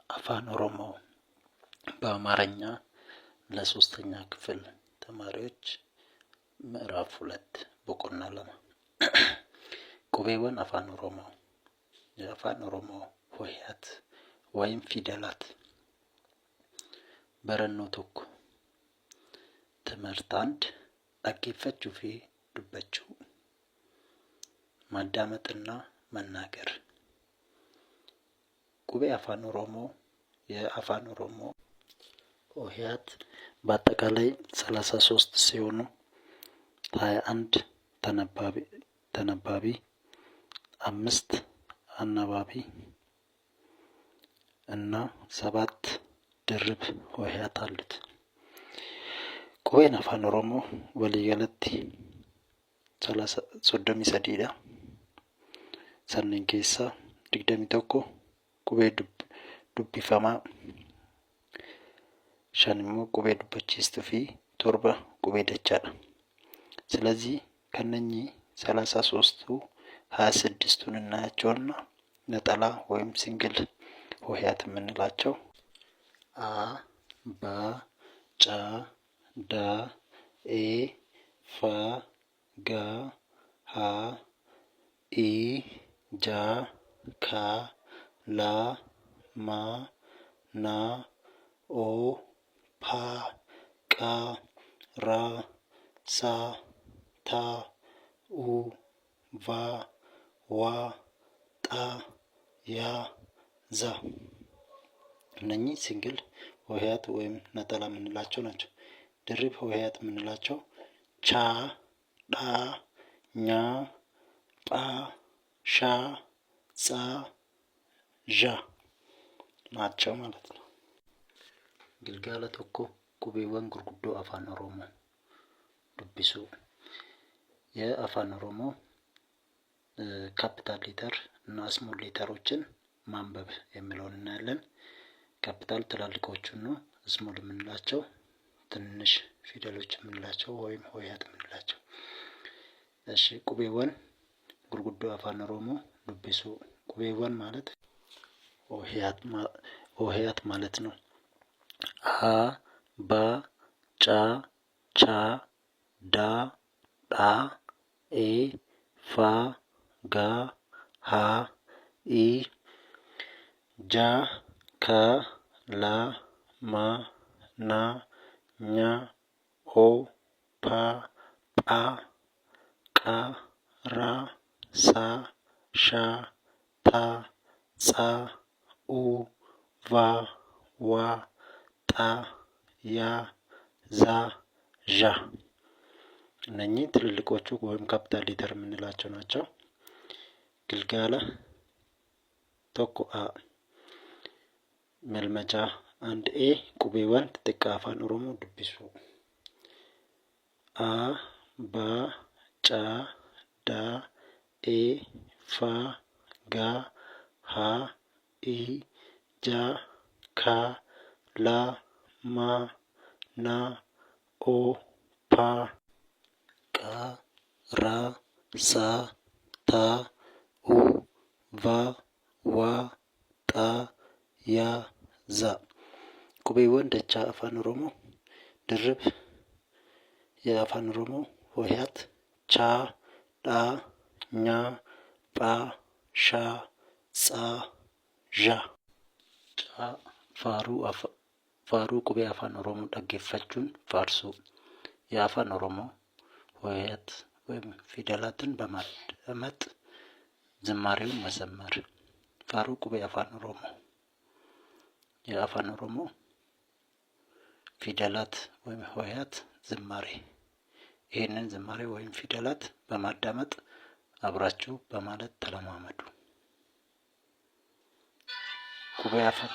አፋን ኦሮሞ በአማርኛ ለሶስተኛ ክፍል ተማሪዎች ምዕራፍ 2 ቦቆና ለማ ቁቤወን አፋን ኦሮሞ የአፋን ኦሮሞ ሆሄያት ወይም ፊደላት በረኖ ቶኮ ትምህርት 1 dhaggeeffachuu fi dubbachuu ማዳመጥና መናገር ቁቤ አፋን ኦሮሞ የአፋን ኦሮሞ ሆሄያት በአጠቃላይ 33 ሲሆኑ 21 ተነባቢ 5 አናባቢ እና 7 ድርብ ሆሄያት አሉት። ቁቤን አፋን ኦሮሞ ወሊገለቲ 33 ሰነን ኬሳ 21 ቁቤ ዱቢፈማ 5 ቁቤ ዱበቺስቱ ፊ 7 ቁቤ ደቻዳ። ስለዚህ ከነኚህ 33ቱ 26ቱን እናያቸውና ነጠላ ወይም ሲንግል ሆሄያት የምንላቸው አ ባ ጫ ዳ ኤ ፋ ጋ ሀ ኢ ጃ ካ ላ ማ ና ኦ ፓ ቃ ራ ሳ ታ ኡ ቫ ዋ ጣ ያ ዛ። እነኚህ ሲንግል ሆሄያት ወይም ነጠላ የምንላቸው ናቸው። ድርብ ሆሄያት የምንላቸው ቻ ዳ ኛ ጳ ሻ ጻ ዣ ናቸው ማለት ነው። ግልጋለ ቶኮ ቁቤወን ጉርጉዶ አፋን ኦሮሞ ዱቢሱ የአፋን ኦሮሞ ካፒታል ሌተር እና ስሞል ሌተሮችን ማንበብ የሚለውን እናያለን። ካፒታል ትላልቆቹን ነው፣ ስሞል የምንላቸው ትንሽ ፊደሎች የምንላቸው ወይም ሆሄያት የምንላቸው። እሺ ቁቤወን ጉርጉዶ አፋን ኦሮሞ ዱቢሱ ቁቤወን ማለት ሆሄያት ማለት ነው። አ ባ ጫ ቻ ዳ ጣ ኤ ፋ ጋ ሀ ኢ ጃ ካ ላ ማ ና ኛ ኦ ፓ ጳ ቃ ራ ሳ ሻ ታ ጻ ኡ ቫ ዋ ጣ ያ ዛ ዣ። እነኚህ ትልልቆቹ ወይም ካፒታል ሌተር የምንላቸው ናቸው። ግልጋለ ቶኮ አ መልመጃ 1 ኤ ቁቤወን ጥቃ አፋን ኦሮሞ ዱቢሱ አ ባ ጫ ዳ ኤ ፋ ጋ ሀ ኢ ጃ ካ ላ ማ ና ኦ ፓ ቃ ራ ሳ ታ ኡ ቫ ዋ ጣ ያ ዛ። ቁቤወን ደቻ አፋን ኦሮሞ ድርብ የአፋን ኦሮሞ ሆሄያት ቻ ዳ ኛ ጳ ሻ ጻ ዣ። ፋሩ ቁቤ አፋን ኦሮሞ dhaggeeffachuun ፋርሱ የአፋን ኦሮሞ ሆሄያት ወይም ፊደላትን በማዳመጥ ዝማሬውን መዘመር። ፋሩ ቁቤ አፋን ኦሮሞ የአፋን ኦሮሞ ፊደላት ወይም ሆሄያት ዝማሬ። ይህንን ዝማሬ ወይም ፊደላት በማዳመጥ አብራችሁ በማለት ተለማመዱ። ቁቤ አፋን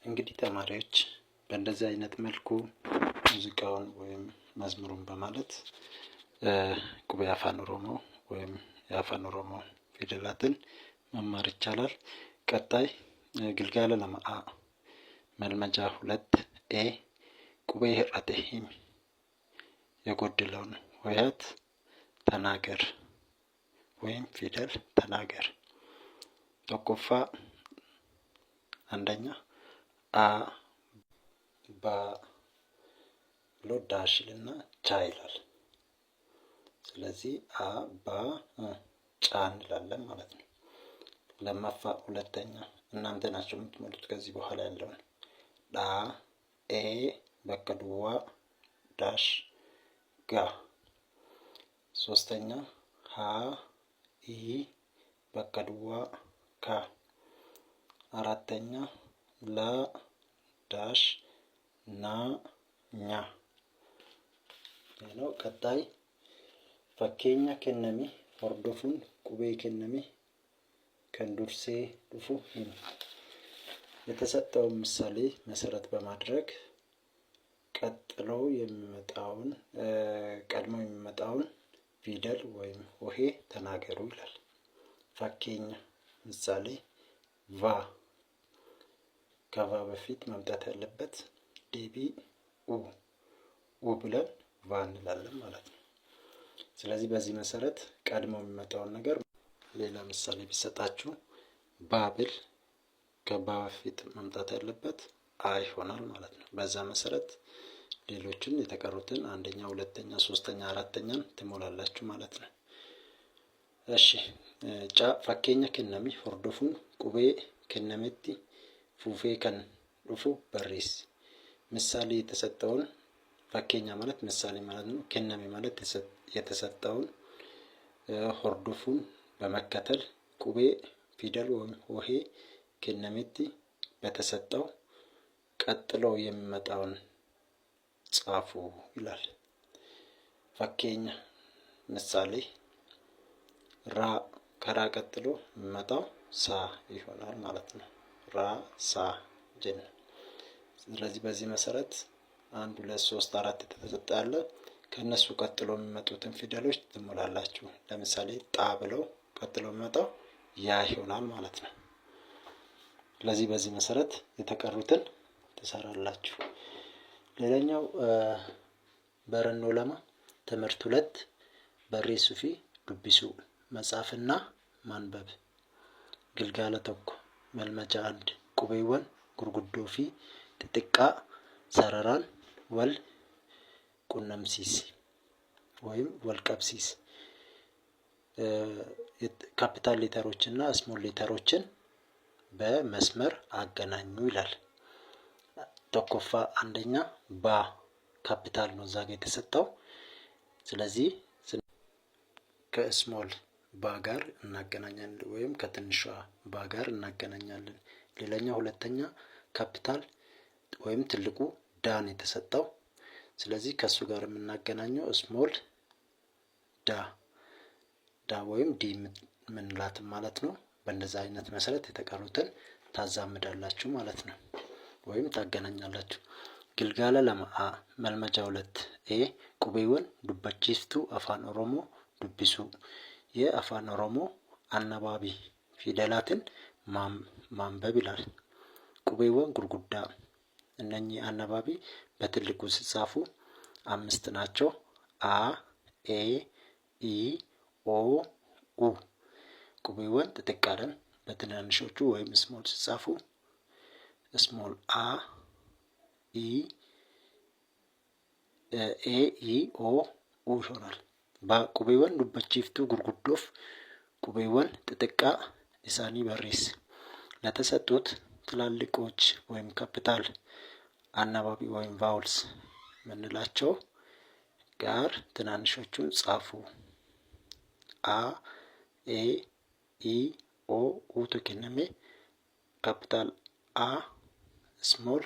እንግዲህ ተማሪዎች በእንደዚህ አይነት መልኩ ሙዚቃውን ወይም መዝሙሩን በማለት ቁቤ አፋን ኦሮሞ ወይም የአፋን ኦሮሞ ፊደላትን መማር ይቻላል። ቀጣይ ግልጋለ ለማአ መልመጃ 2 ኤ ቁቤ ህራቴ ሂም የጎደለውን ሆሄያት ተናገር ወይም ፊደል ተናገር። tokkoፋ አንደኛ አ ባ ብሎ ዳሽ ይልና ቻ ይላል። ስለዚህ አ ባ ጫ እንላለን ማለት ነው። ለማፋ ሁለተኛ እናንተ ናችሁ የምትሞሉት ከዚህ በኋላ ያለውን ዳ ኤ በከዱዋ ዳሽ ጋ። ሶስተኛ ሀ ኢ በከዱዋ ካ። አራተኛ ላ ዳሽ ና ኛ ነው። ቀጣይ ፈኬኛ ከነሚ ሆርዶፉን ቁቤ ከነሚ ከንዱርሴ ዱፉ ሂም የተሰጠውን ምሳሌ መሰረት በማድረግ ቀድሞ የሚመጣውን ፊደል ወይም ሆሄ ተናገሩ ይላል። ፈኬኛ ምሳሌ ቫ ከቫ በፊት መምጣት ያለበት ዲቢ ኡ ብለን ቫ እንላለን ማለት ነው። ስለዚህ መሰረት ቀድሞ የሚመጣውን ነገር ሌላ ምሳሌ ቢሰጣችሁ ባብል ከባ በፊት መምጣት ያለበት አ ይሆናል ማለት ነው። በዛ መሰረት ሌሎችን የተቀሩትን አንደኛ፣ ሁለተኛ፣ ሶስተኛ፣ አራተኛን ትሞላላችሁ ማለት ነው። እሺ ጫ ፈኬኛ ከነሚ ሆርዶፉን ቁቤ ከነመቲ ፉፌ ከን ዱፉ በሪስ ምሳሌ የተሰጠውን ፈኬኛ ማለት ምሳሌ ማለት ነው። ከነሚ ማለት የተሰጠውን ሆርዶፉን በመከተል ቁቤ ፊደል ወይም ሆሄ ከነመቲ በተሰጠው ቀጥሎ የሚመጣውን ጻፉ ይላል። ፈኬኛ ምሳሌ ራ ከራ ቀጥሎ የሚመጣው ሳ ይሆናል ማለት ነው። ራ ሳ ጀን። ስለዚህ በዚህ መሰረት 1 2 3 4 የተሰጠ ያለ ከነሱ ቀጥሎ የሚመጡትን ፊደሎች ትሞላላችሁ። ለምሳሌ ጣ ብለው ቀጥሎ የሚመጣው ያ ይሆናል ማለት ነው። ስለዚህ በዚህ መሰረት የተቀሩትን ትሰራላችሁ። ሌላኛው በረኖ ለማ ትምህርት 2 በሬሱ ፊ ዱቢሱ መጻፍና ማንበብ ግልጋለ ተኮ መልመጃ 1 ቁቤወን ጉርጉዶ ፊ ጥጥቃ ሰረራን ወል ቁነምሲስ ወይም ወልቀብሲስ ካፒታል ሌተሮችና ስሞል ሌተሮችን በመስመር አገናኙ ይላል። ተኮፋ አንደኛ ባ ካፒታል ነው እዛ ጋር የተሰጠው። ስለዚህ ከስሞል ባ ጋር እናገናኛለን ወይም ከትንሿ ባ ጋር እናገናኛለን። ሌላኛው ሁለተኛ ካፒታል ወይም ትልቁ ዳን የተሰጠው። ስለዚህ ከሱ ጋር የምናገናኘው ስሞል ዳ ወይም ዲ ምንላት ማለት ነው። በእንደዛ አይነት መሰረት የተቀሩትን ታዛምዳላችሁ ማለት ነው ወይም ታገናኛላችሁ። ግልጋለ ለማአ መልመጃ 2 ኤ ቁቤወን ዱበቺፍቱ አፋን ኦሮሞ ዱቢሱ የአፋን ኦሮሞ አናባቢ ፊደላትን ማንበብ ይላል። ቁቤወን ጉርጉዳ እነኚህ አናባቢ በትልቁ ሲጻፉ 5 ናቸው። አ ኤ ኢ ኦ ኡ። ቁቤወን ጥጥቃለን በትናንሾቹ ወይም ስሞል ሲጻፉ ስሞል አ ኢ ኤ ኢ ኦ ኡ ይሆናል። በቁቤወን ዱበቺፍቱ ጉርጉዶፍ ቁቤወን ጥጥቃ ኢሳኒ በሪስ ለተሰጡት ትላልቆች ወይም ካፒታል አናባቢ ወይም ቫውልስ ምንላቸው ጋር ትናንሾቹን ጻፉ። አ ኤ ኢ ኦ ኡ ተከነሜ ካፒታል አ ስሞል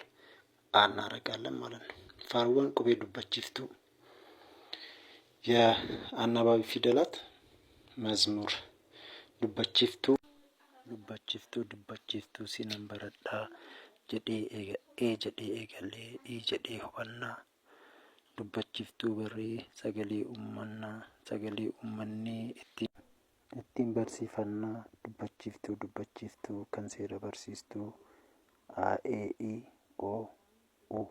አ እናደርጋለን ማለት ነው። ፋርወን ቁቤ ዱበቺፍቱ የአናባቢ ፊደላት መዝሙር ዱበቺፍቱ ዱበቺፍቱ ሲነንበረዳ ጀዴ ጀዴ ኤገሌ ኢ ጀዴ ሁበና ዱበቺፍቱ በሬ ሰገሌ ኡመና ሰገሌ ኡመኒ ittiin barsiifannaa dubbachiftuu kan seera barsiistuu a e i o u